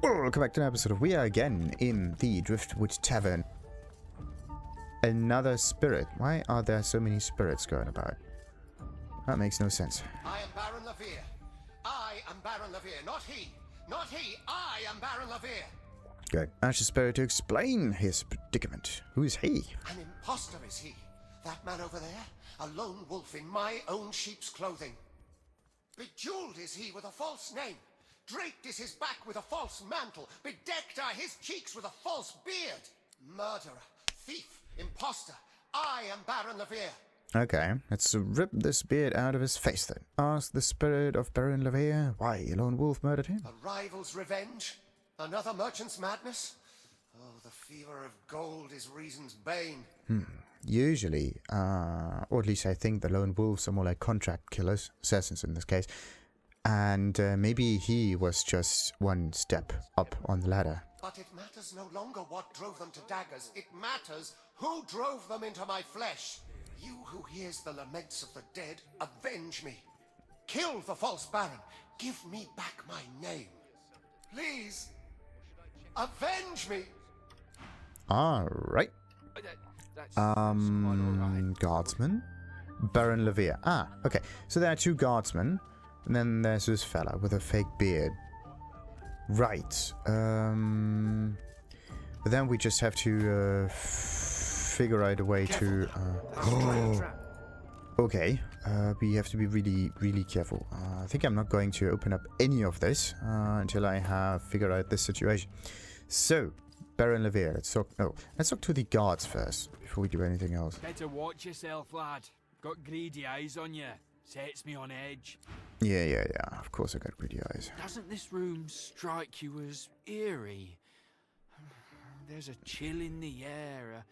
Welcome back to an episode of We Are Again in the Driftwood Tavern. Another spirit. Why are there so many spirits going about? That makes no sense. I am Baran Lavere. I am Baran Lavere, not he. Not he. I am Baran Lavere. Good. Ask the spirit to explain his predicament. Who is he? An imposter is he. That man over there, a lone wolf in my own sheep's clothing. Bejeweled is he with a false name. Draped is his back with a false mantle. Bedecked are his cheeks with a false beard. Murderer, thief, imposter. I am Baran Lavere. Okay, let's rip this beard out of his face then. Ask the spirit of Baran Lavere why a lone wolf murdered him. A rival's revenge? Another merchant's madness? Oh, the fever of gold is reason's bane. Usually, or at least I think the lone wolves are more like contract killers, assassins in this case. And maybe he was just one step up on the ladder. But it matters no longer what drove them to daggers. It matters who drove them into my flesh. You who hears the laments of the dead, avenge me. Kill the false baron. Give me back my name. Please, avenge me. Alright. Guardsman? Baran Lavere. Ah, okay. So there are two guardsmen. And then there's this fella with a fake beard. Right. But then we just have to figure out a way to... Okay. We have to be really, really careful. I think I'm not going to open up any of this until I have figured out this situation. So, Baran Lavere, let's talk... No, let's talk to the guards first before we do anything else. Better watch yourself, lad. Got greedy eyes on you. Sets me on edge. Yeah. Of course I got greedy eyes. Doesn't this room strike you as eerie? There's a chill in the air,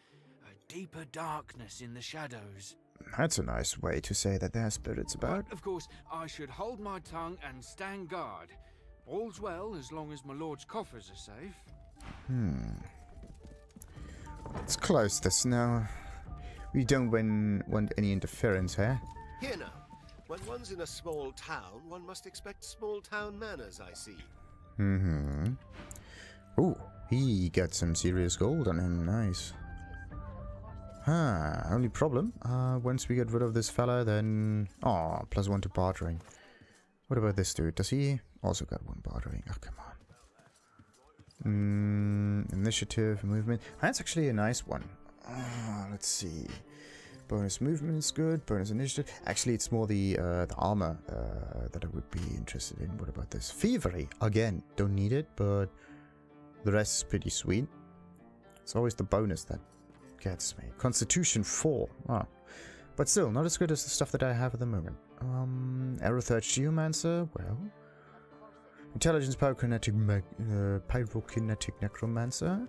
a deeper darkness in the shadows. That's a nice way to say that there are spirits about. But, of course, I should hold my tongue and stand guard. All's well as long as my lord's coffers are safe. Let's close this now. We don't want any interference here. Here now. When one's in a small town, one must expect small town manners, I see. Ooh, he got some serious gold on him. Nice. Only problem, once we get rid of this fella, then... Oh, +1 to bartering. What about this dude? Does he also got 1 bartering? Oh, come on. Initiative, movement. That's actually a nice one. Let's see. Bonus movement is good. Bonus initiative. Actually, it's more the armor that I would be interested in. What about this? Thievery. Again, don't need it, but the rest is pretty sweet. It's always the bonus that gets me. Constitution 4. But still, not as good as the stuff that I have at the moment. Aerotheurge Geomancer. Well. Intelligence Pyrokinetic Necromancer.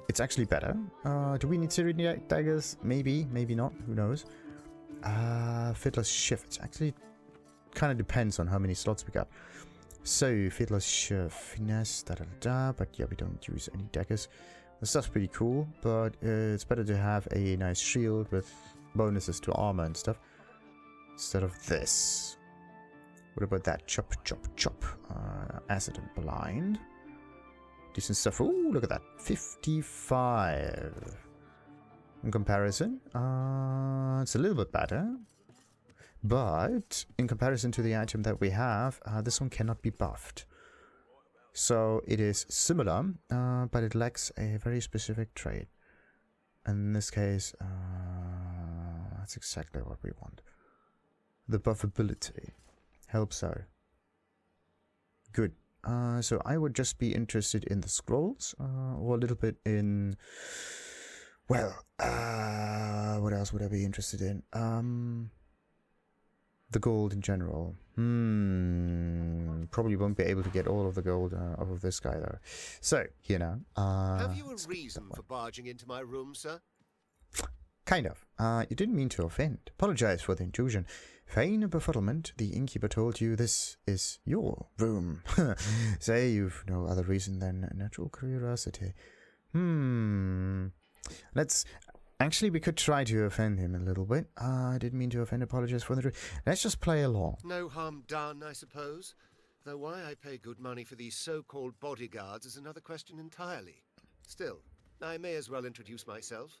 It's actually better. Do we need Syrian daggers? Maybe, maybe not. Who knows? Fiddler's Shift. It actually kind of depends on how many slots we got. So, Fiddler's Shift, Finesse, but yeah, we don't use any daggers. The stuff's pretty cool, but it's better to have a nice shield with bonuses to armor and stuff instead of this. What about that? Chop. Acid and Blind. Decent stuff. Ooh, look at that. 55. In comparison, it's a little bit better. But in comparison to the item that we have, this one cannot be buffed. So it is similar, but it lacks a very specific trait. And in this case, that's exactly what we want. The buffability helps out. Good. So I would just be interested in the scrolls, or a little bit in... Well, what else would I be interested in? The gold in general. Probably won't be able to get all of the gold off of this guy, though. So, here now. Have you a reason for barging into my room, sir? Kind of. You didn't mean to offend. Apologize for the intrusion. Feign a befuddlement. The innkeeper told you this is your room. Say you've no other reason than natural curiosity. Let's... Actually, we could try to offend him a little bit. I didn't mean to offend. Apologize for the intrusion. Let's just play along. No harm done, I suppose. Though why I pay good money for these so-called bodyguards is another question entirely. Still, I may as well introduce myself.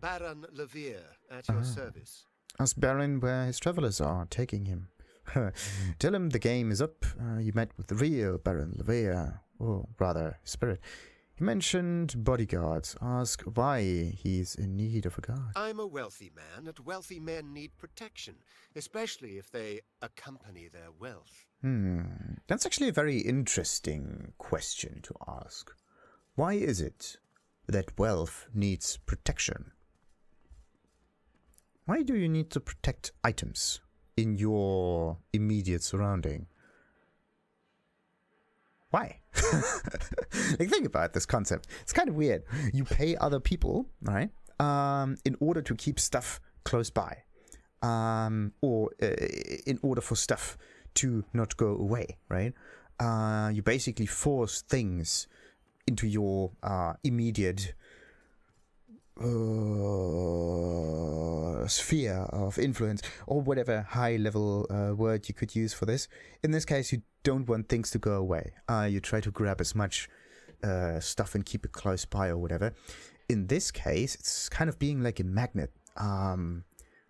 Baran Lavere, at your service. Ask Baron where his travelers are taking him. Tell him the game is up. You met with the real Baron Lavere, or rather, spirit. He mentioned bodyguards. Ask why he's in need of a guard. I'm a wealthy man, and wealthy men need protection, especially if they accompany their wealth. That's actually a very interesting question to ask. Why is it that wealth needs protection? Why do you need to protect items in your immediate surrounding? Why? Like, think about this concept. It's kind of weird. You pay other people, right, in order to keep stuff close by, or in order for stuff to not go away, right? You basically force things into your immediate sphere of influence, or whatever high-level word you could use for this. In this case, you don't want things to go away. You try to grab as much stuff and keep it close by or whatever. In this case, it's kind of being like a magnet.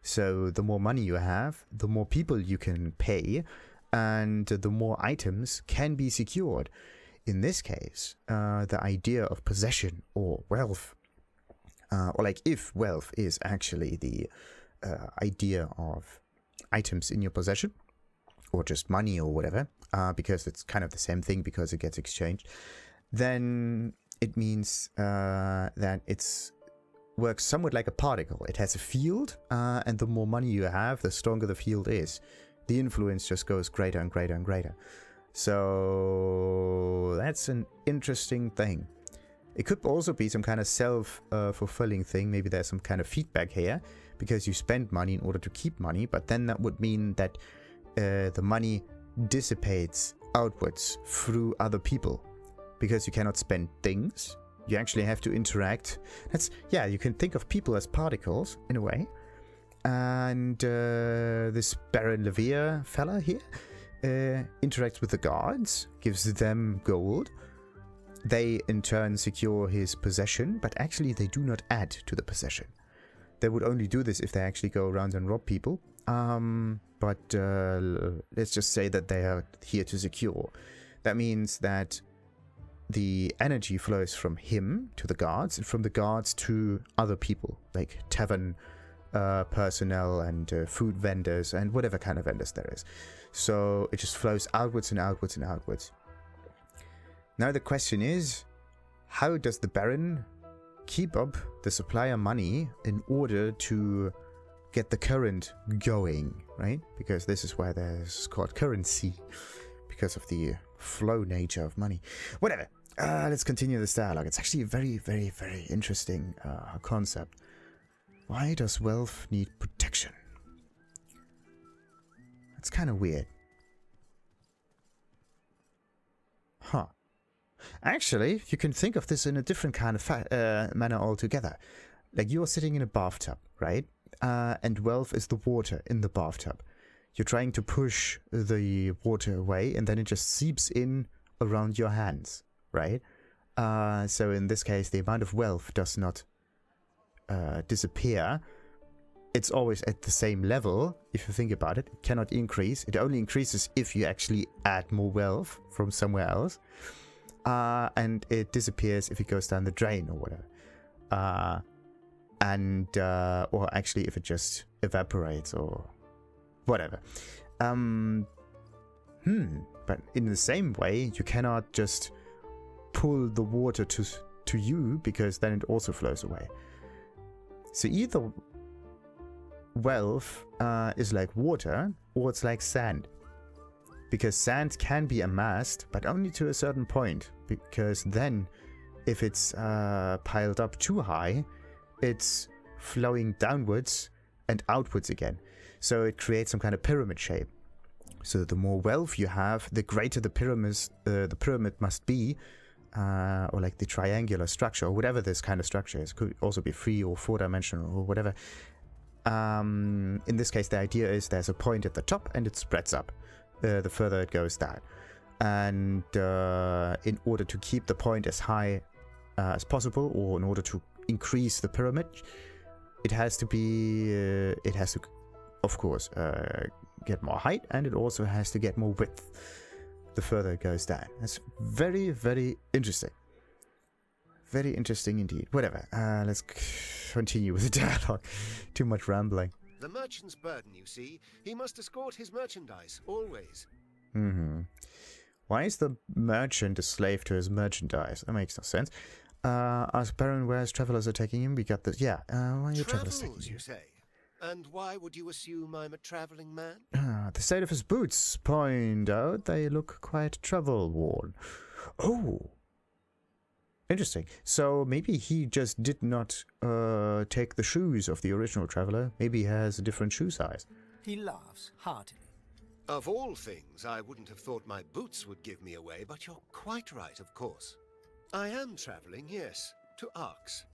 So the more money you have, the more people you can pay, and the more items can be secured. In this case, the idea of possession or wealth, or like if wealth is actually the idea of items in your possession, or just money or whatever, because it's kind of the same thing because it gets exchanged, then it means that it's works somewhat like a particle. It has a field, and the more money you have, the stronger the field is. The influence just goes greater and greater and greater. So that's an interesting thing. It could also be some kind of self-fulfilling thing. Maybe there's some kind of feedback here, because you spend money in order to keep money, but then that would mean that the money dissipates outwards through other people, because you cannot spend things. You actually have to interact. Yeah, you can think of people as particles in a way. And this Baron Lavere fella here interacts with the guards, gives them gold. They in turn secure his possession, but actually they do not add to the possession. They would only do this if they actually go around and rob people. But let's just say that they are here to secure. That means that the energy flows from him to the guards, and from the guards to other people, like tavern personnel and food vendors and whatever kind of vendors there is. So it just flows outwards and outwards and outwards. Now the question is, how does the Baron keep up the supplier money in order to get the current going, right? Because this is why there's called currency, because of the flow nature of money. Whatever. Let's continue this dialogue. It's actually a very, very, very interesting concept. Why does wealth need protection? It's kind of weird. Huh. Actually, you can think of this in a different kind of manner altogether. Like, you're sitting in a bathtub, right? And wealth is the water in the bathtub. You're trying to push the water away, and then it just seeps in around your hands, right? So in this case, the amount of wealth does not disappear. It's always at the same level. If you think about it, it cannot increase. It only increases if you actually add more wealth from somewhere else. And it disappears if it goes down the drain or whatever. Or actually if it just evaporates or whatever. But in the same way, you cannot just pull the water to you, because then it also flows away. So either wealth is like water, or it's like sand. Because sand can be amassed, but only to a certain point. Because then, if it's piled up too high, it's flowing downwards and outwards again. So it creates some kind of pyramid shape. So the more wealth you have, the greater the pyramid must be, or like the triangular structure, or whatever this kind of structure is. Could also be 3 or 4 dimensional or whatever. In this case, the idea is there's a point at the top and it spreads up the further it goes down. And in order to keep the point as high as possible, or in order to increase the pyramid, it has to be, of course, get more height, and it also has to get more width the further it goes down. That's very, very interesting. Very interesting indeed. Whatever. Let's continue with the dialogue. Too much rambling. The merchant's burden, you see. He must escort his merchandise, always. Why is the merchant a slave to his merchandise? That makes no sense. Ask Baron where his travelers are taking him. We got this. Yeah. Why are your travelers taking Travels, him? you say? And why would you assume I'm a traveling man? The state of his boots point out they look quite travel-worn. Oh. Interesting. So maybe he just did not take the shoes of the original traveler. Maybe he has a different shoe size. He laughs heartily. Of all things, I wouldn't have thought my boots would give me away, but you're quite right, of course. I am traveling, yes, to Arx.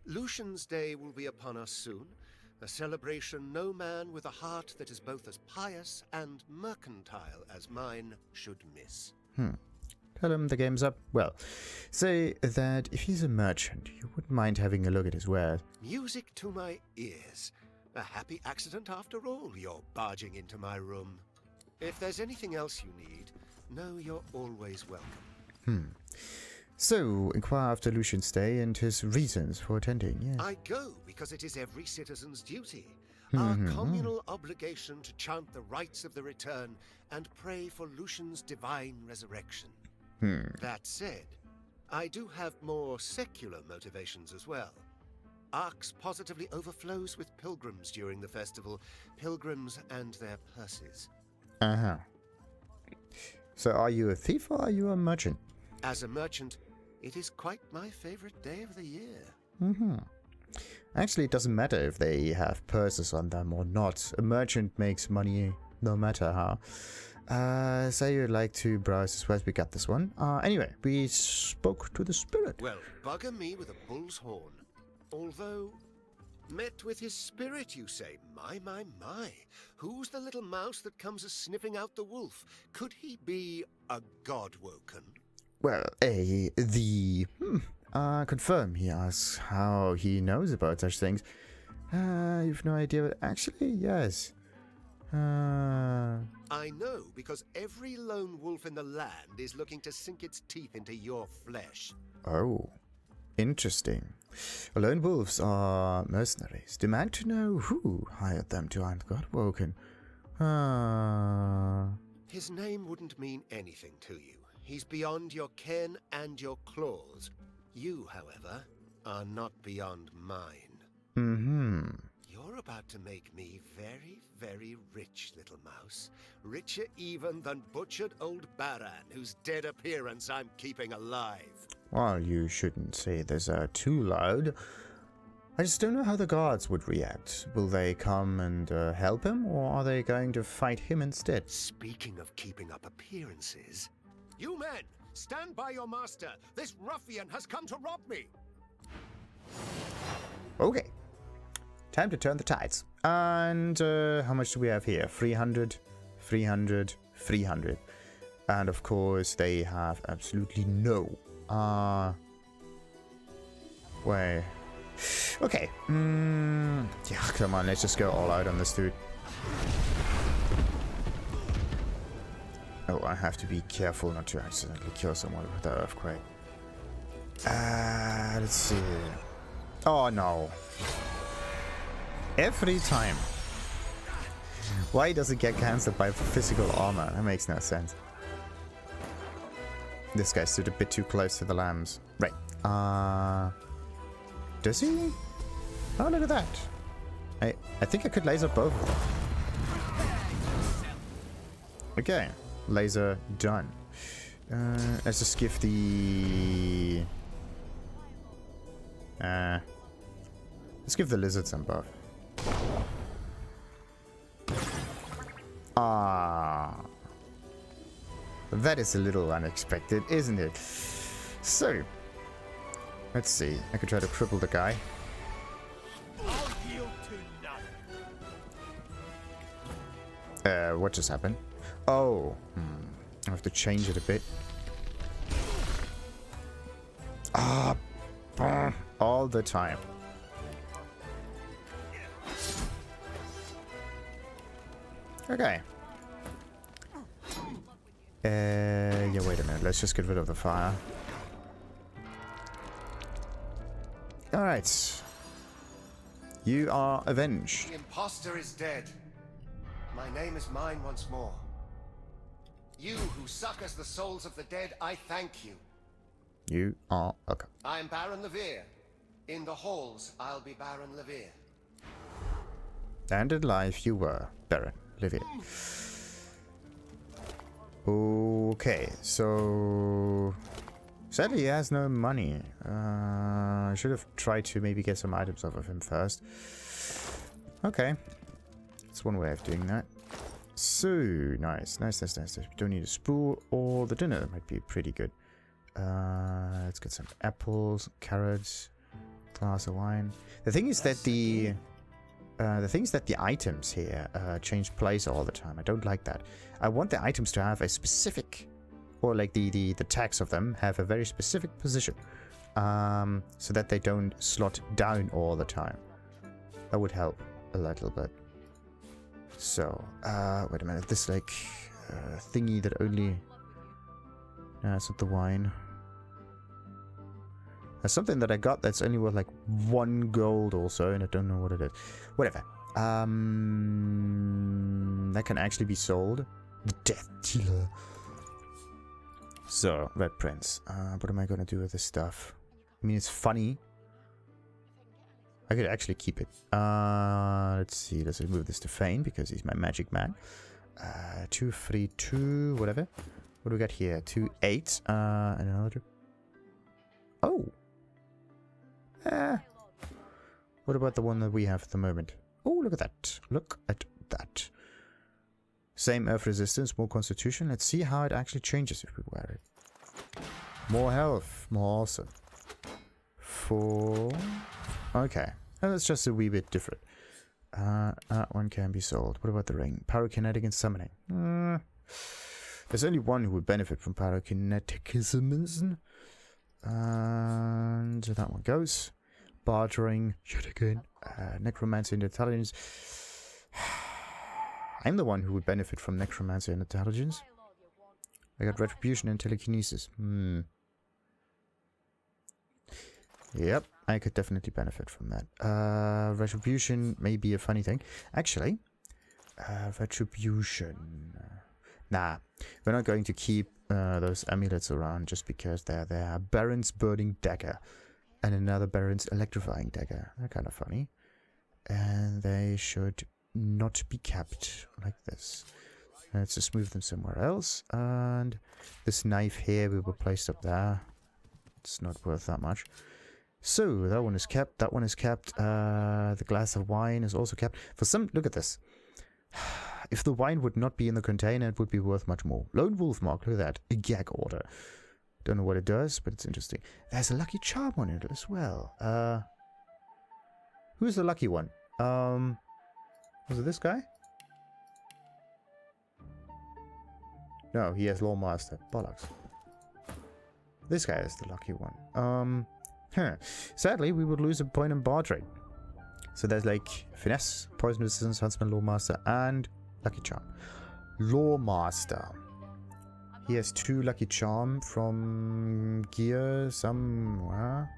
Lucian's Day will be upon us soon, a celebration no man with a heart that is both as pious and mercantile as mine should miss. Tell him the game's up. Well, say that if he's a merchant, you wouldn't mind having a look at his wares. Music to my ears. A happy accident after all, you're barging into my room. If there's anything else you need, know you're always welcome. So, inquire after Lucian's Day and his reasons for attending, yes. I go because it is every citizen's duty. Our communal obligation to chant the rites of the return and pray for Lucian's divine resurrection. That said, I do have more secular motivations as well. Arx positively overflows with pilgrims during the festival, pilgrims and their purses. So are you a thief or are you a merchant? As a merchant, it is quite my favorite day of the year. Actually, it doesn't matter if they have purses on them or not. A merchant makes money no matter how. Say you'd like to browse as well. We got this one. Anyway, we spoke to the spirit. Well, bugger me with a bull's horn. Although, met with his spirit, you say? My. Who's the little mouse that comes a-sniffing out the wolf? Could he be a god-woken? Well, confirm. He asks how he knows about such things. You've no idea, but actually, yes. I know, because every lone wolf in the land is looking to sink its teeth into your flesh. Oh, interesting. Lone wolves are mercenaries. Demand to know who hired them to hunt Godwoken. His name wouldn't mean anything to you. He's beyond your ken and your claws. You, however, are not beyond mine. You're about to make me very, very rich, little mouse. Richer even than butchered old Baran, whose dead appearance I'm keeping alive. Well, you shouldn't say this too loud. I just don't know how the guards would react. Will they come and help him, or are they going to fight him instead? Speaking of keeping up appearances... You men, stand by your master. This ruffian has come to rob me. Okay. Time to turn the tides. And how much do we have here? 300, 300, 300. And of course, they have absolutely no. Wait. Okay. Yeah, come on, let's just go all out on this dude. Oh, I have to be careful not to accidentally kill someone with the earthquake. Let's see. Oh no. Every time. Why does it get cancelled by physical armor? That makes no sense. This guy stood a bit too close to the lambs. Right. Does he? Oh, look at that. I think I could laser both of them. Okay. Laser done. Let's just give the... let's give the lizard some buff. That is a little unexpected, isn't it? So, let's see. I could try to cripple the guy. What just happened? Oh. have to change it a bit. Ah, all the time. Okay. Yeah, wait a minute. Let's just get rid of the fire. Alright. You are avenged. The imposter is dead. My name is mine once more. You who succors the souls of the dead, I thank you. You are okay. I am Baran Lavere. In the halls, I'll be Baran Lavere. And in life, you were Baran Lavere. Okay, so sadly he has no money. I should have tried to maybe get some items off of him first. Okay, that's one way of doing that. So nice. We don't need a spool, or the dinner might be pretty good. Let's get some apples, carrots, glass of wine. The thing is that the items here change place all the time. I don't like that. I want the items to have a specific, or like the tags of them have a very specific position, so that they don't slot down all the time. That would help a little bit. So, wait a minute. This like thingy that only. No, it's not the wine. There's something that I got that's only worth like 1 gold also, and I don't know what it is. Whatever. That can actually be sold. The Death Dealer. So, Red Prince. What am I gonna do with this stuff? I mean, it's funny. I could actually keep it. Let's see. Let's move this to Fane because he's my magic man. 2, 3, 2, whatever. What do we got here? 2, 8. And another. Oh. What about the one that we have at the moment? Oh, look at that. Look at that. Same earth resistance, more constitution. Let's see how it actually changes if we wear it. More health. More awesome. 4. Okay. That's just a wee bit different. That one can be sold. What about the ring? Pyrokinetic and summoning. There's only one who would benefit from pyrokineticism. And that one goes. Bartering, yet again. Necromancy and intelligence. I'm the one who would benefit from necromancy and intelligence. I got retribution and telekinesis. Yep, I could definitely benefit from that. Retribution may be a funny thing. Actually, retribution. Nah, we're not going to keep those amulets around just because they're there. Baron's burning dagger and another Baron's electrifying dagger. They're kind of funny. And they should not be kept like this. Let's just move them somewhere else. And this knife here we will place up there. It's not worth that much. So that one is kept. That one is kept. The glass of wine is also kept. For some, look at this. If the wine would not be in the container, it would be worth much more. Lone Wolf Mark, look at that. A gag order. Don't know what it does, but it's interesting. There's a lucky charm on it as well. Who's the lucky one? Was it this guy? No, he has Lawmaster. Bollocks. This guy is the lucky one. Sadly, we would lose a point in bar trade. So there's like Finesse, Poison Resistance, Huntsman, Lawmaster, and Lucky Charm. Lawmaster. He has 2 Lucky Charm from gear somewhere.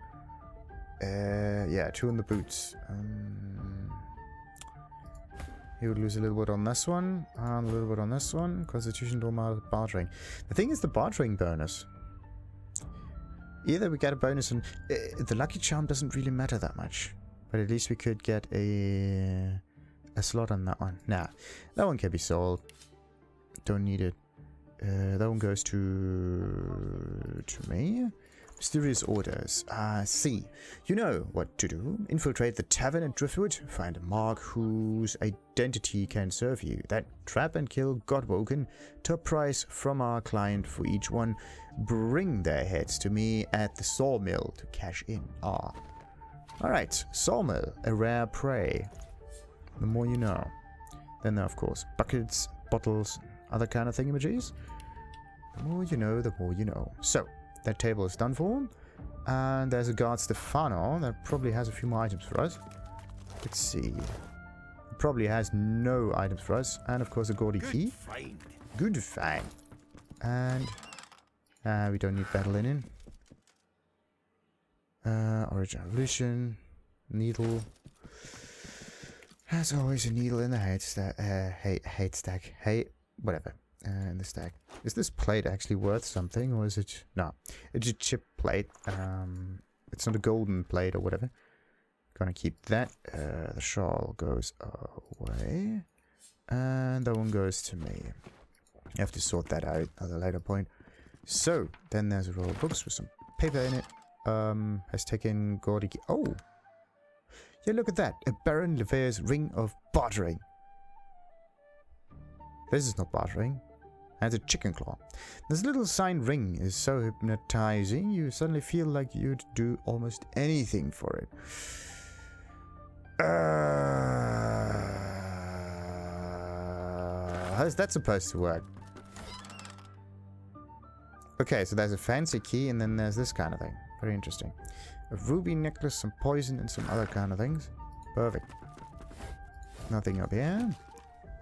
Yeah, 2 in the boots. He would lose a little bit on this one, and a little bit on this one. Constitution, Lawmaster, Bartering. The thing is the Bartering bonus. Either we get a bonus and the Lucky Charm doesn't really matter that much. But at least we could get a slot on that one. Nah, that one can be sold. Don't need it. That one goes to me. Mysterious orders. C. You know what to do. Infiltrate the tavern at Driftwood. Find a mark whose identity can serve you. Then trap and kill Godwoken. Top price from our client for each one. Bring their heads to me at the sawmill to cash in. Alright, sawmill. A rare prey. The more you know. Then there, of course, buckets, bottles, other kind of thingamajiggies. The more you know, the more you know. So, that table is done for. And there's a guard Stefano that probably has a few more items for us. Let's see. Probably has no items for us. And of course a gaudy key. Find. Good find. And we don't need battle linen. Origin evolution. Needle. There's always a needle in the hate stack. Hate stack. Hey, whatever. In the stack. Is this plate actually worth something, or is it? No, it's a chip plate. It's not a golden plate or whatever. Gonna keep that. The shawl goes away, and that one goes to me. I have to sort that out at a later point. So then there's a roll of books with some paper in it. Has taken gaudy key. Oh. Yeah, look at that. A Baran Lavere's ring of bartering. This is not bartering. That's a chicken claw. This little signed ring is so hypnotizing, you suddenly feel like you'd do almost anything for it. How's that supposed to work? Okay, so there's a fancy key, and then there's this kind of thing. Very interesting. A ruby necklace, some poison, and some other kind of things. Perfect. Nothing up here.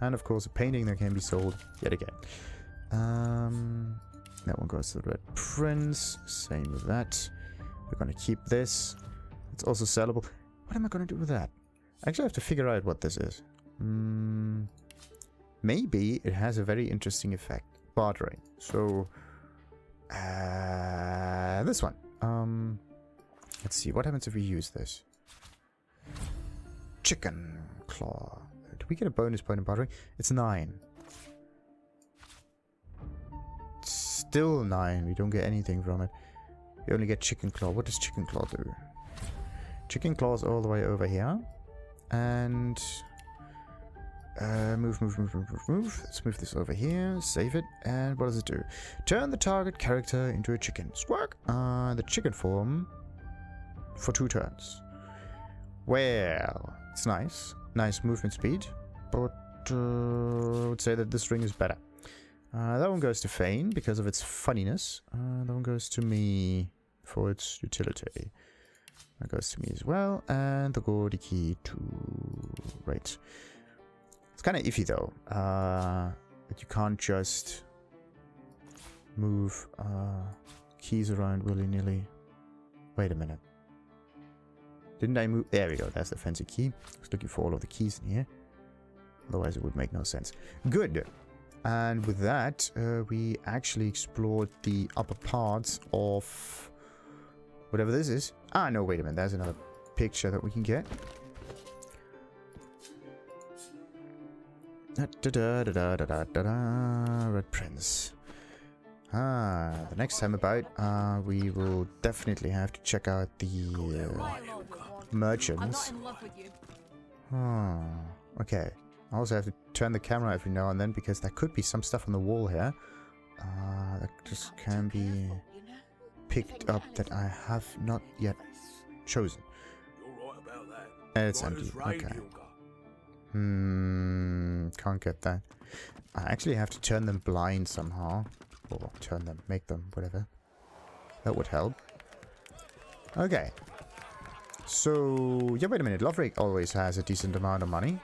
And of course a painting that can be sold yet again. That one goes to the Red Prince. Same with that. We're going to keep this. It's also sellable. What am I going to do with that? I actually have to figure out what this is. Maybe it has a very interesting effect. Bartering. So, this one. Let's see. What happens if we use this? Chicken claw. Do we get a bonus point in bartering? It's 9. Still 9. We don't get anything from it. We only get chicken claw. What does chicken claw do? Chicken claw's all the way over here. And move. Let's move this over here. Save it. And what does it do? Turn the target character into a chicken. Squawk. The chicken form for 2 turns. Well, it's nice. Nice movement speed. But I would say that this ring is better. That one goes to Fane because of its funniness. That one goes to me for its utility. That goes to me as well. And the gaudy key to... Right. It's kind of iffy though. That you can't just move keys around willy-nilly. Wait a minute. Didn't I move? There we go. That's the fancy key. I was looking for all of the keys in here. Otherwise it would make no sense. Good. And with that, we actually explored the upper parts of whatever this is. Ah, no, wait a minute. There's another picture that we can get. Red Prince. The next time about, we will definitely have to check out the merchants. I'm not in love with you. Okay. I also have to turn the camera every now and then because there could be some stuff on the wall here that just can be picked up that I have not yet chosen. It's empty. Okay. Can't get that. I actually have to turn them blind somehow. Or turn them, make them, whatever. That would help. Okay. So, yeah, wait a minute. Loverick always has a decent amount of money.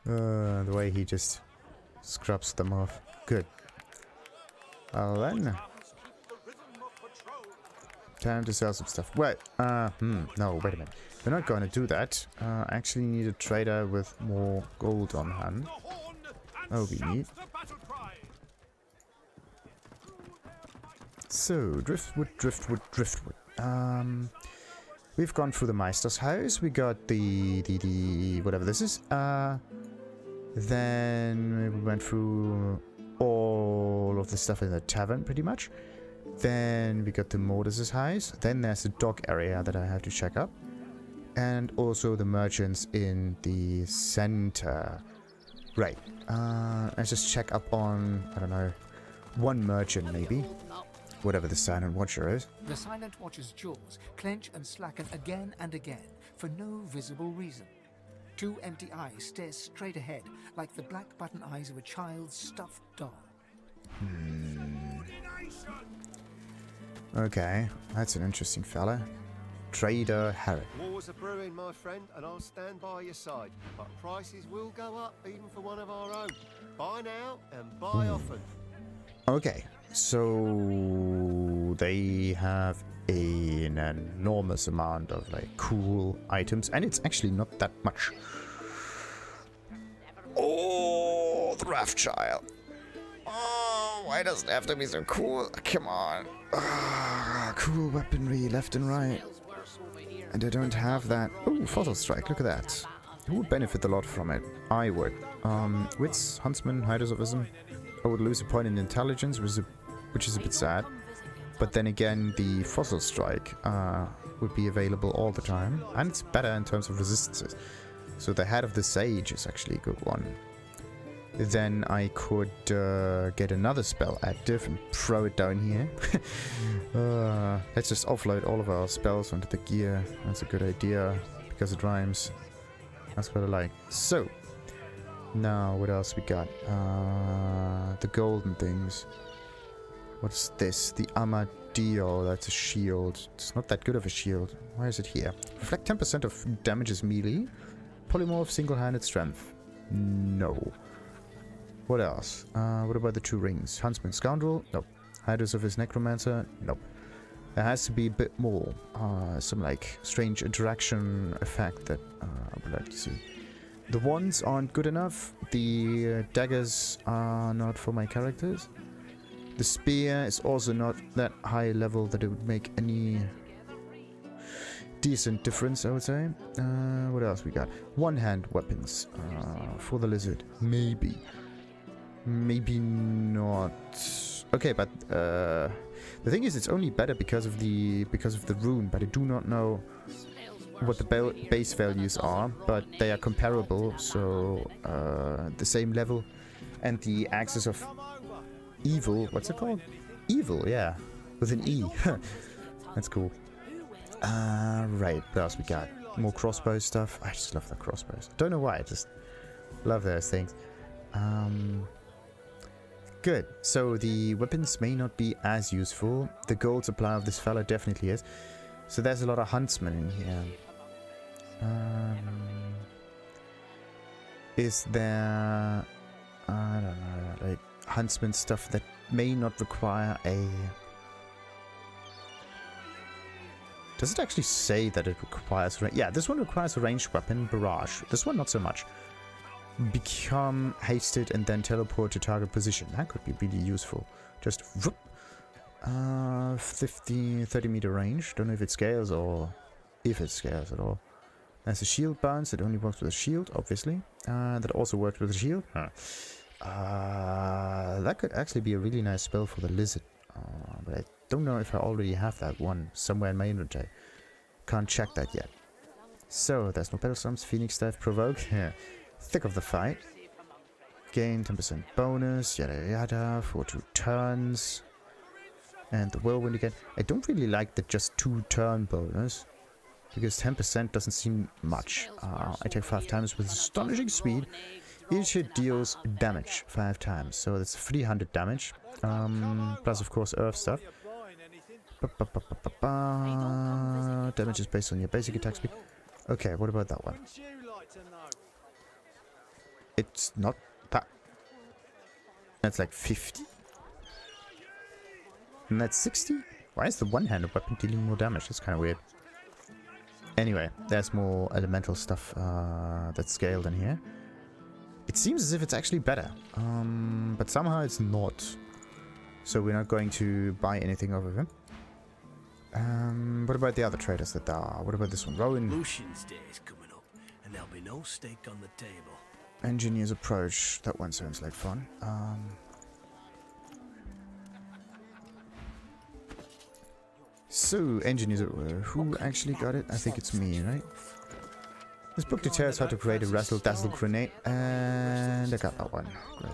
The way he just scrubs them off. Good. Well then. Time to sell some stuff. Wait, no, wait a minute. We're not going to do that. I actually need a trader with more gold on hand. Oh, we need. So, Driftwood. We've gone through the Meister's house. We got the whatever this is. Then we went through all of the stuff in the tavern, pretty much. Then we got the Mortis's house. Then there's the dock area that I have to check up. And also the merchants in the center. Right. Let's just check up on, I don't know, one merchant maybe. Whatever the Silent Watcher is. The Silent Watcher's jaws clench and slacken again and again for no visible reason. Two empty eyes stare straight ahead, like the black button eyes of a child's stuffed doll. Okay, that's an interesting fella. Trader Harry. Wars are brewing, my friend, and I'll stand by your side. But prices will go up, even for one of our own. Buy now and buy often. Okay, so they have an enormous amount of like cool items, and it's actually not that much. Oh, the Wrathchild. Oh, why does it have to be so cool? Come on. Cool weaponry left and right. And I don't have that. Oh, Fossil Strike, look at that. Who would benefit a lot from it? I would. Wits, Huntsman, Hydrosophism. I would lose a point in intelligence, which is a bit sad. But then again, the Fossil Strike would be available all the time. And it's better in terms of resistances. So the Head of the Sage is actually a good one. Then I could get another spell active and throw it down here. Let's just offload all of our spells onto the gear. That's a good idea, because it rhymes. That's what I like. So, now what else we got? The golden things. What's this? The Armadillo. That's a shield. It's not that good of a shield. Why is it here? Reflect 10% of damage is melee. Polymorph single-handed strength. No. What else? What about the two rings? Huntsman Scoundrel? Nope. Hydrosophist Necromancer? Nope. There has to be a bit more. Some like strange interaction effect that I would like to see. The wands aren't good enough. The daggers are not for my characters. The spear is also not that high level that it would make any decent difference, I would say. What else we got? One-hand weapons for the lizard. Maybe. Maybe not. Okay, but the thing is, it's only better because of the rune. But I do not know what the base values are. But they are comparable, so the same level. And the axis of evil. What's it called? Evil, yeah, with an E. That's cool. Right. What else we got? More crossbow stuff. I just love the crossbows. Don't know why. I just love those things. Good. So the weapons may not be as useful. The gold supply of this fella definitely is. So there's a lot of huntsmen in here. Is there... I don't know, like huntsman stuff that may not require a... Does it actually say that it requires... Yeah, this one requires a ranged weapon, Barrage. This one not so much. Become hasted and then teleport to target position. That could be really useful. Just... 30 meter range. Don't know if it scales or... if it scales at all. There's a shield bounce. It only works with a shield, obviously. That also works with a shield. That could actually be a really nice spell for the lizard. But I don't know if I already have that one somewhere in my inventory. Can't check that yet. So, there's no battle storms. Phoenix Dive provoke. Thick of the fight. Gain 10% bonus. Yada yada. For 2 turns. And the whirlwind again. I don't really like the just 2 turn bonus. Because 10% doesn't seem much. I take 5 times with astonishing speed. Each hit deals damage 5 times. So that's 300 damage. Plus, of course, earth stuff. Damage is based on your basic attack speed. Okay, what about that one? It's not that. That's like 50. And that's 60? Why is the one-handed weapon dealing more damage? That's kind of weird. Anyway, there's more elemental stuff that's scaled in here. It seems as if it's actually better. But somehow it's not. So we're not going to buy anything over him. What about the other traders that are? What about this one? Rowan. Lucian's day is coming up, and there'll be no steak on the table. Engineer's approach. That one sounds like fun. So, engineers, who actually got it? I think it's me, right? This book details how to create a razzle-dazzle grenade, and I got that one. Great.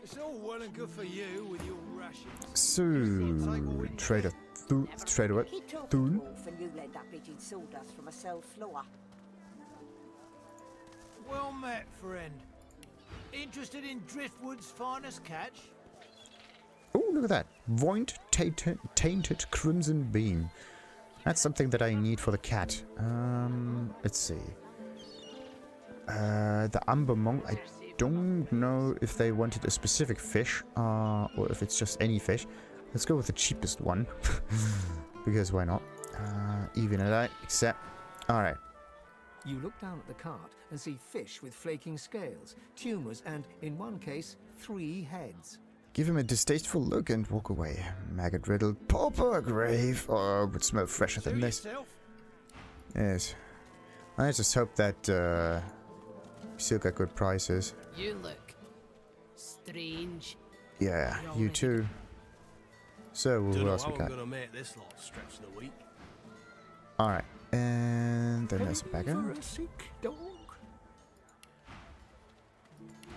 It's all well and good for you with your rations. So, trader what? Thun? Well met, friend. Interested in Driftwood's finest catch? Oh, look at that. Voint tainted crimson beam. That's something that I need for the cat. Let's see. The Amber Monk, I don't know if they wanted a specific fish, or if it's just any fish. Let's go with the cheapest one. Because why not? Even at that, except... Alright. You look down at the cart and see fish with flaking scales, tumours, and, in one case, 3 heads. Give him a distasteful look and walk away. Maggot-riddled pauper grave. Oh, would smell fresher than this. Yes. I just hope that we still got good prices. You look strange. Yeah, you too. So, what else we got? Gonna make this lot stretch the week. Alright, and then there's a beggar.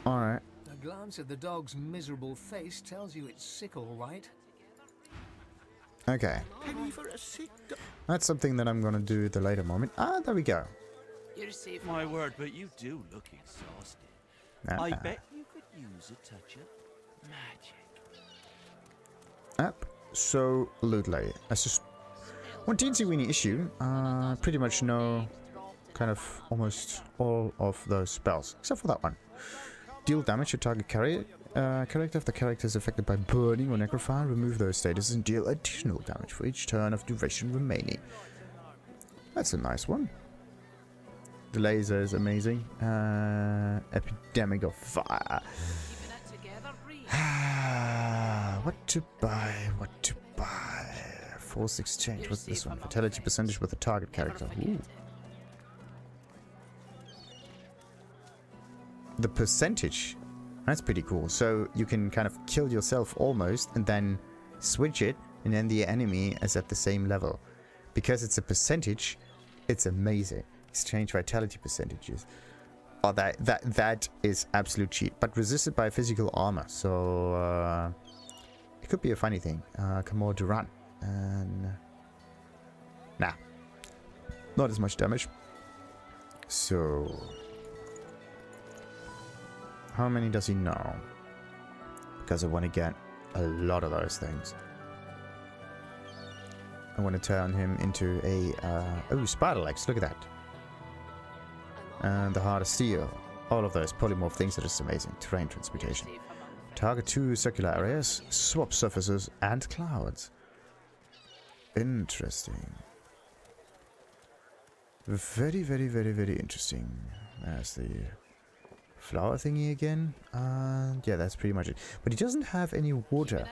Alright. A glance at the dog's miserable face tells you it's sick, all right. Okay. That's something that I'm gonna do at the later moment. Ah, there we go. You're safe. My word, but you do look exhausted. I bet you could use a touch of magic. Absolutely. That's just one teensy weeny issue. Pretty much know kind of almost all of those spells, except for that one. Deal damage to target character if the character is affected by burning or necrophile. Remove those statuses and deal additional damage for each turn of duration remaining. That's a nice one. The laser is amazing. Epidemic of fire. What to buy? What to buy? Force exchange. What's this one? Fatality percentage with a target character. Ooh. The percentage. That's pretty cool. So you can kind of kill yourself almost and then switch it, and then the enemy is at the same level. Because it's a percentage, it's amazing. Exchange vitality percentages. Oh, that is absolute cheat. But resisted by physical armor. So it could be a funny thing. Kamor Duran. And nah. Not as much damage. So how many does he know? Because I want to get a lot of those things. I want to turn him into a oh, spider legs. Look at that. And the heart of steel. All of those polymorph things are just amazing. Terrain transmutation. Target 2 circular areas, swap surfaces, and clouds. Interesting. Very, very, very, very interesting. There's the flower thingy again. And yeah, that's pretty much it. But he doesn't have any water.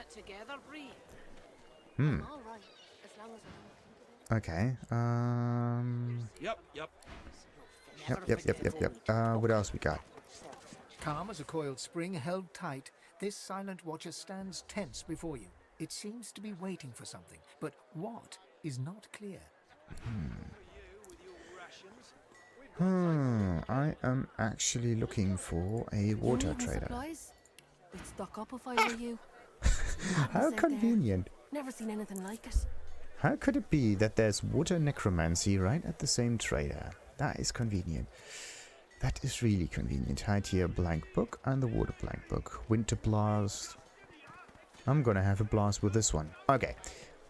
Hmm. Okay. Yep. What else we got? Calm as a coiled spring held tight, this silent watcher stands tense before you. It seems to be waiting for something, but what is not clear. I am actually looking for a water trader. I'd stock up if I were you. How convenient. Never seen anything like it. How could it be that there's water necromancy right at the same trader? That is convenient. That is really convenient. High tier blank book and the water blank book. Winter blast. I'm gonna have a blast with this one. Okay.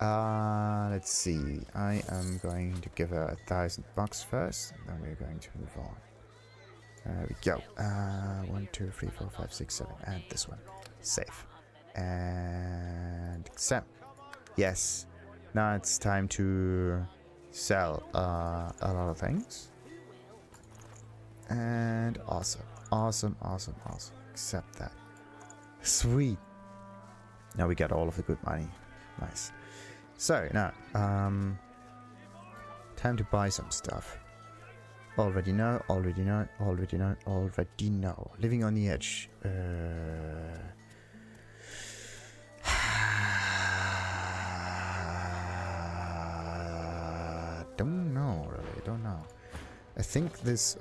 Let's see. I am going to give her $1,000 first. Then we're going to move on. There we go. 1, 2, 3, 4, 5, 6, 7. And this one. Save. And accept. Yes. Now it's time to sell a lot of things. And awesome. Accept that. Sweet. Now we got all of the good money. Nice. So now, time to buy some stuff. Already know. Living on the edge. Don't know. I think this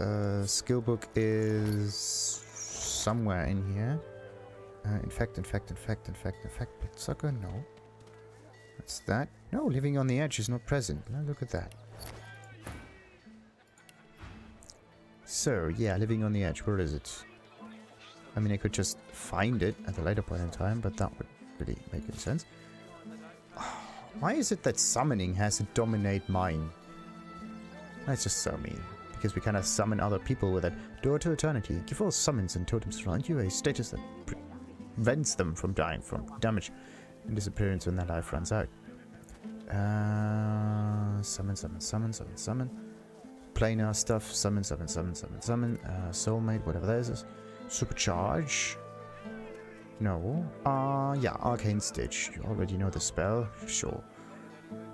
skill book is somewhere in here. Infect, bloodsucker, no. What's that? No, living on the edge is not present. Now look at that. So, yeah, living on the edge. Where is it? I mean, I could just find it at a later point in time, but that would really make any sense. Why is it that summoning has to dominate mine? That's just so mean. Because we cannot summon other people with it. Door to Eternity. Give all summons and totems around you a status that prevents them from dying from damage and disappearance when their life runs out. Summon. Planar stuff. Summon. Soulmate, whatever that is. Supercharge. No. Yeah, Arcane Stitch. You already know the spell. Sure.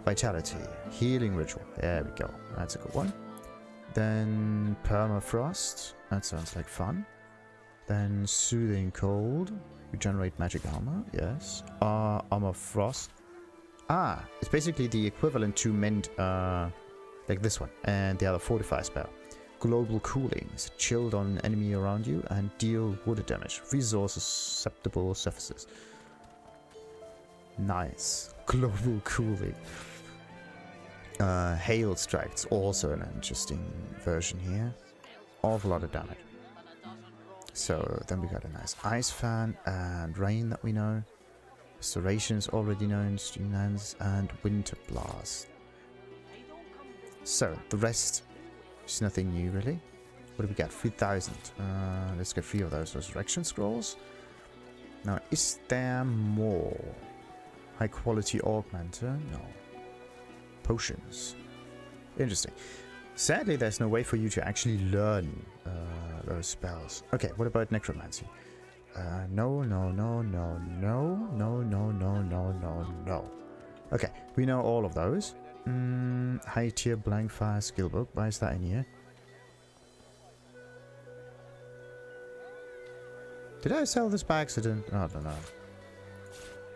Vitality. Healing Ritual. There we go. That's a good one. Then Permafrost. That sounds like fun. Then Soothing Cold. Regenerate Magic Armor. Yes. Armor Frost. It's basically the equivalent to Mend, like this one. And the other Fortify spell. Global Cooling is chilled on an enemy around you and deal water damage. Resource susceptible surfaces. Nice. Global Cooling. Hail Strike's also an interesting version here. Awful lot of damage. So then we got a nice Ice Fan and Rain that we know. Restoration is already known. Streamlands and Winter Blast. So the rest is nothing new really. What do we get? 3,000. Let's get 3 of those Resurrection Scrolls. Now, is there more? High quality Augmenter? No. Potions. Interesting. Sadly, there's no way for you to actually learn those spells. Okay, what about Necromancy? No. Okay, we know all of those. High tier Blank Fire skill book. Why is that in here? Did I sell this by accident? I don't know.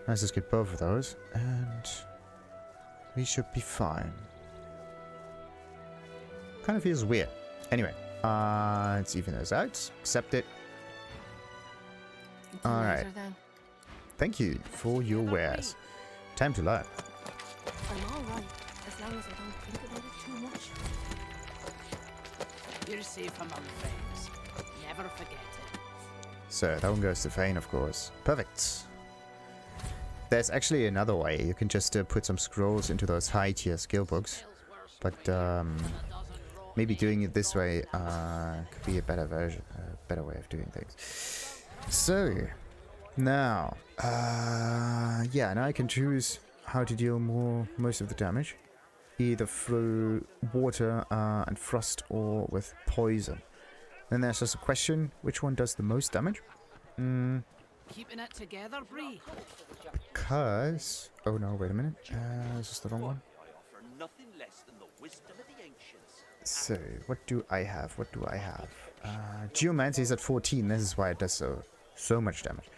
Let's just get both of those and we should be fine. Kind of feels weird. Anyway, let's even those out. Accept it. Alright. Thank you for your wares. Time to learn. I'm alright, as long as I don't think about it too much. You're safe among friends. Never forget it. So that one goes to Fane, of course. Perfect. There's actually another way. You can just put some scrolls into those high tier skill books. But maybe doing it this way could be a better version, a better way of doing things. So now, yeah, now I can choose how to deal most of the damage, either through water and frost or with poison. Then there's just a question: which one does the most damage? Keeping it together, Bree. Because oh no, wait a minute, is this the wrong one? So what do I have? Geomancy is at 14. This is why it does so much damage.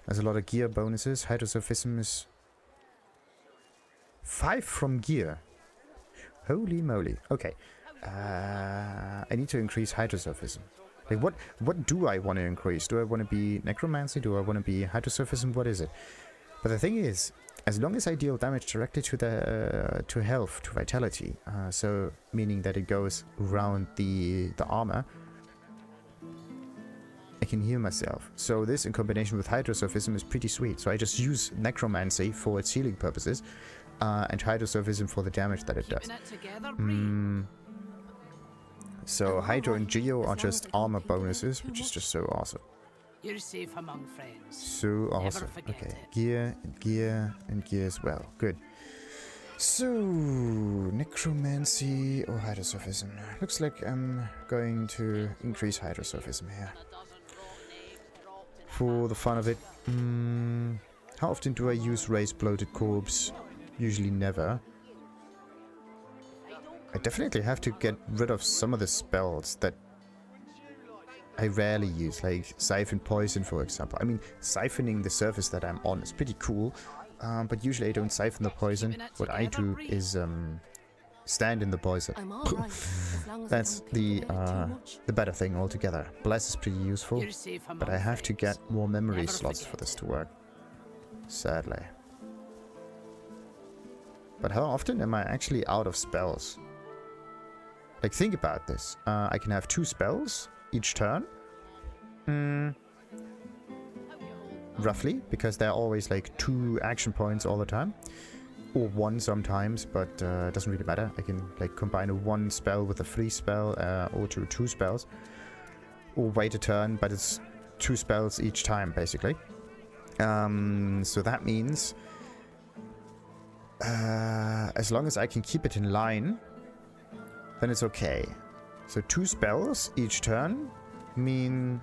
There's a lot of gear bonuses. Hydrosophism is 5 from gear. Holy moly. Okay. I need to increase Hydrosophism. Like what do I want to increase? Do I want to be Necromancy? Do I want to be Hydrosophism? What is it? But the thing is, as long as I deal damage directly to the to health, to vitality, so meaning that it goes around the armor, I can heal myself. So this in combination with Hydrosophism is pretty sweet. So I just use Necromancy for its healing purposes, and Hydrosophism for the damage that it does. So Hydro and Geo are just armor bonuses, which is just so awesome. You're safe among friends. So awesome. Okay, gear and gear as well. Good. So Necromancy or Hydrosophism. Looks like I'm going to increase Hydrosophism here. For the fun of it. How often do I use Raise Bloated Corpse? Usually never. I definitely have to get rid of some of the spells that I rarely use, like Siphon Poison, for example. I mean, siphoning the surface that I'm on is pretty cool, but usually I don't siphon the poison. What I do is stand in the poison. That's the better thing altogether. Bless is pretty useful, but I have to get more memory slots for this to work, sadly. But how often am I actually out of spells? Like, think about this. I can have 2 spells each turn. Roughly, because there are always like 2 action points all the time. Or 1 sometimes, but it doesn't really matter. I can like combine a 1 spell with a free spell, or 2 spells. Or wait a turn, but it's 2 spells each time, basically. So that means as long as I can keep it in line, then it's okay. So 2 spells each turn mean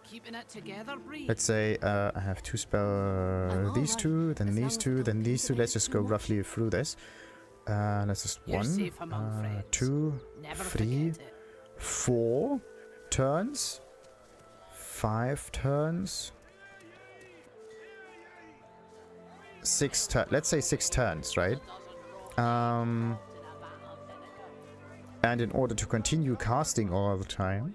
Keeping it together, Bree. let's say I have 2 spells, these 2, then these 2, then these 2. Let's just go roughly through this. Let's just You're 1, safe among friends. 2, Never 3, forget it. 4 turns, 5 turns, 6 turns. Let's say 6 turns, right? And in order to continue casting all the time,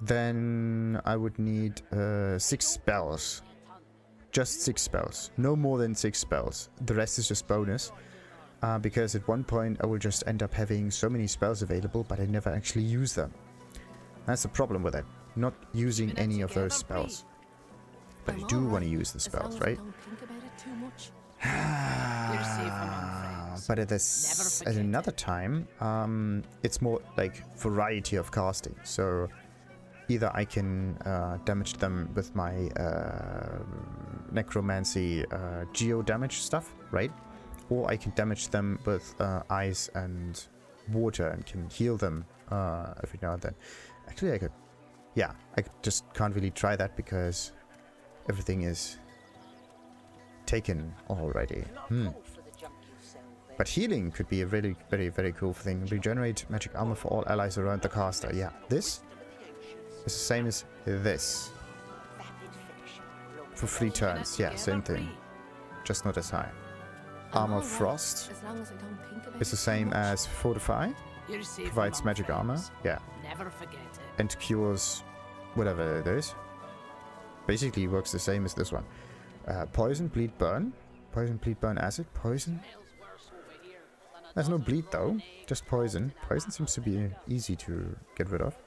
then I would need 6 spells. Just 6 spells. No more than 6 spells. The rest is just bonus. Because at one point I will just end up having so many spells available, but I never actually use them. That's the problem with it. Not using any of those spells. But I do want to use the spells, right? But at another time, it's more like variety of casting. So either I can damage them with my necromancy geo damage stuff, right? Or I can damage them with ice and water and can heal them every now and then. Actually, I could... Yeah, I just can't really try that because everything is taken already. But healing could be a really very, very cool thing. Regenerate magic armor for all allies around the caster. Yeah, this is the same as this. For 3 turns. Yeah, same thing. Just not as high. Armor Frost is the same as Fortify. Provides magic armor. Yeah. Never forget it. And cures whatever it is. Basically works the same as this one. Poison, bleed, burn. Poison, bleed, burn, acid. Poison. There's no bleed though. Just poison. Poison seems to be easy to get rid of.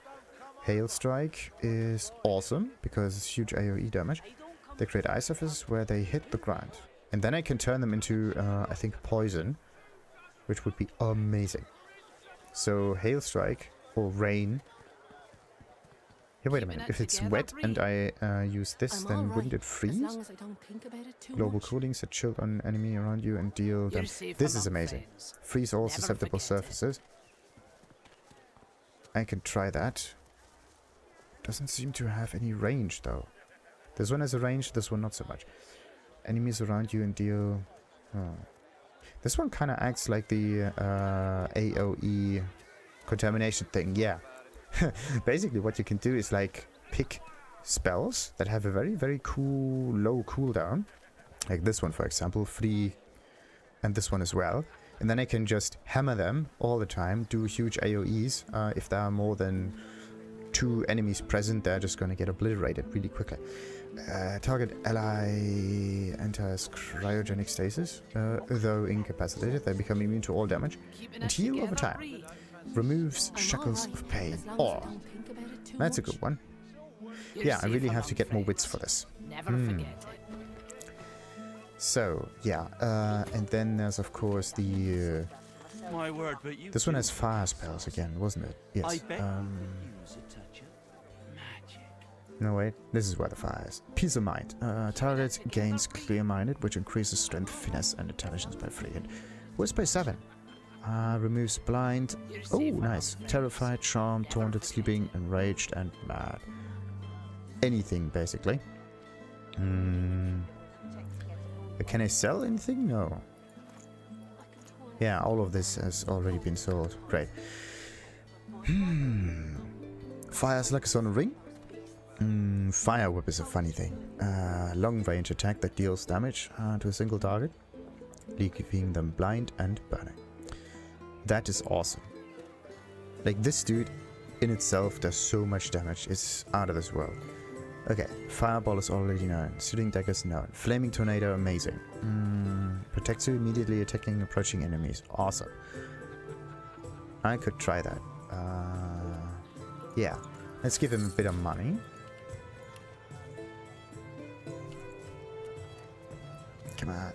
Hail Strike is awesome because it's huge AoE damage. They create ice surfaces where they hit the ground. And then I can turn them into, I think, poison. Which would be amazing. So, Hail Strike or Rain. Yeah, wait a minute. If it's wet and I use this, then wouldn't it freeze? Global cooling, set chill on enemy around you and deal them. This is amazing. Freeze all susceptible surfaces. I can try that. Doesn't seem to have any range though. This one has a range, this one not so much. Enemies around you and deal... This one kind of acts like the AoE contamination thing, yeah. Basically what you can do is like pick spells that have a very, very cool low cooldown. Like this one, for example, free, and this one as well. And then I can just hammer them all the time, do huge AoEs. If there are more than 2 enemies present, they're just going to get obliterated really quickly. Target ally enters cryogenic stasis. Though incapacitated, they become immune to all damage and heal over time. Removes shackles of pain. Oh, that's a good one. Yeah, I really have to get more wits for this. So, yeah, and then there's of course the... My word, but you this one has fire spells again, wasn't it? Yes. I bet use a touch of magic. No, wait. This is where the fire is. Peace of mind. Target gains clear-minded, which increases strength, finesse, and intelligence by 3. And words by 7. Removes blind. Oh, nice. Terrified, charmed, taunted, sleeping, enraged, and mad. Anything, basically. Can I sell anything? No. Yeah, all of this has already been sold. Great. Fires like a sun ring. Fire whip is a funny thing. Long range attack that deals damage to a single target, leaving them blind and burning. That is awesome. Like this dude in itself does so much damage. It's out of this world. Okay, Fireball is already known. Shooting Daggers known. Flaming Tornado, amazing. Protects you immediately attacking approaching enemies. Awesome. I could try that. Yeah. Let's give him a bit of money. Come on.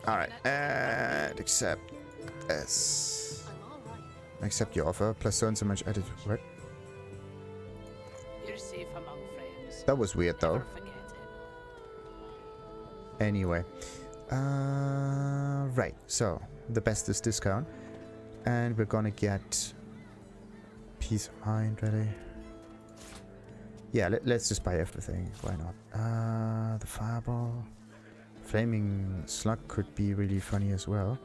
Alright, and accept S. Accept your offer, plus so and so much added. What? You're safe among friends. That was weird though. Never forget it. Anyway. Right, so the best is discount. And we're gonna get peace of mind ready. Yeah, let's just buy everything. Why not? The fireball. Flaming slug could be really funny as well.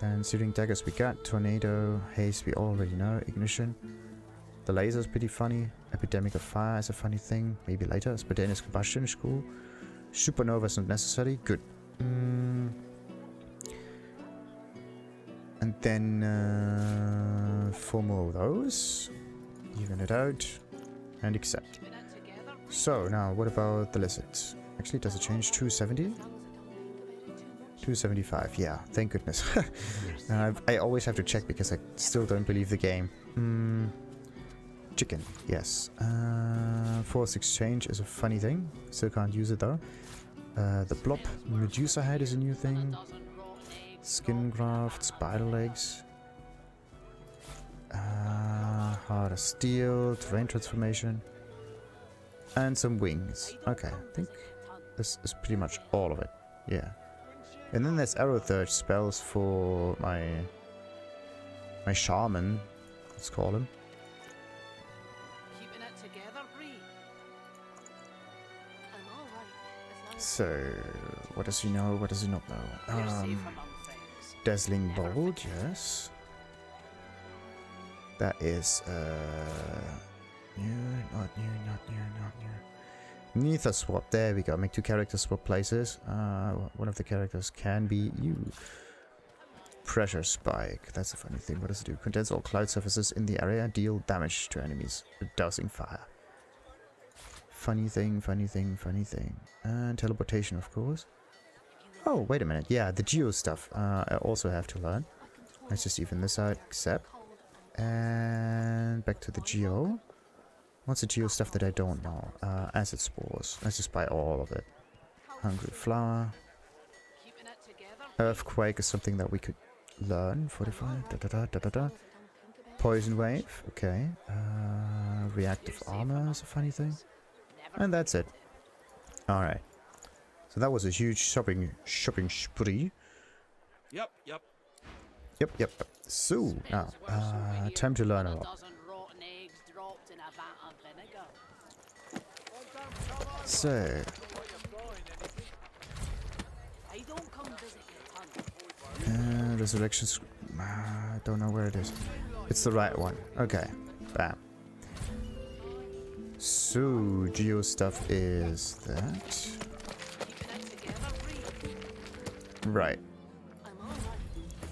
And shooting daggers we got. Tornado, haste we already know. Ignition. The laser's pretty funny. Epidemic of fire is a funny thing. Maybe later. Spontaneous combustion is cool. Supernova is not necessary. Good. And then 4 more of those. Even it out. And accept. So now what about the lizards? Actually, does it change 270? 275, yeah, thank goodness. I always have to check because I still don't believe the game. Chicken, yes. Force exchange is a funny thing. Still can't use it though. The blob Medusa head is a new thing. Skin graft, spider legs. Heart of steel, terrain transformation. And some wings. Okay, I think this is pretty much all of it. Yeah. And then there's arrow third spells for my shaman, let's call him. Keeping it together, Bree. I'm all right. So, what does he know? What does he not know? You're safe among friends. Dazzling bolt, yes. That is new, not new, not new, not new. Neither swap. There we go. Make 2 characters swap places. One of the characters can be you. Pressure spike. That's a funny thing. What does it do? Condense all cloud surfaces in the area. Deal damage to enemies. Dousing fire. Funny thing, funny thing, funny thing. And teleportation, of course. Oh, wait a minute. Yeah, the geo stuff. I also have to learn. Let's just even this out. Accept. And back to the geo. What's the geo stuff that I don't know? Acid spores. Let's just buy all of it. Hungry flower. Earthquake is something that we could learn. 45. Da da da da da da. Poison wave. Okay. Reactive armor is a funny thing. And that's it. Alright. So that was a huge shopping spree. Yep. Yep. So, now, time to learn a lot. So, resurrection. I don't know where it is. It's the right one. Okay, bam. So, geo stuff is that. Right.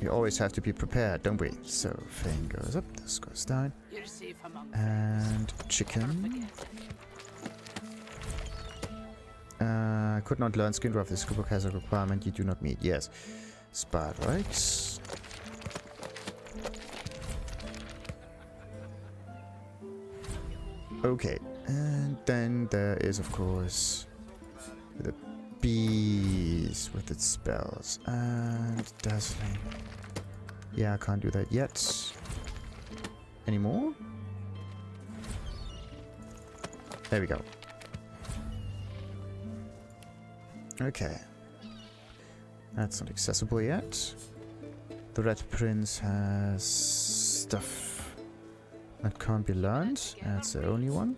We always have to be prepared, don't we? So, Fane goes up, this goes down. And chicken. Could not learn skin draft. This book has a requirement you do not meet. Yes. Spikes. Okay. And then there is, of course, the bees with its spells. And dazzling. Yeah, I can't do that yet. Any more? There we go. Okay. That's not accessible yet. The Red Prince has stuff that can't be learned. That's the only one.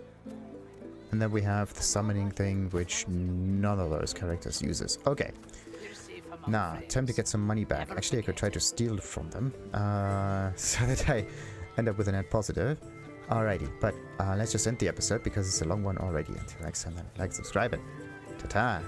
And then we have the summoning thing, which none of those characters uses. Okay. Now, time to get some money back. Actually, I could try to steal from them. So that I end up with a net positive. Alrighty, but let's just end the episode because it's a long one already. Until next time then, like, subscribe, and ta-ta!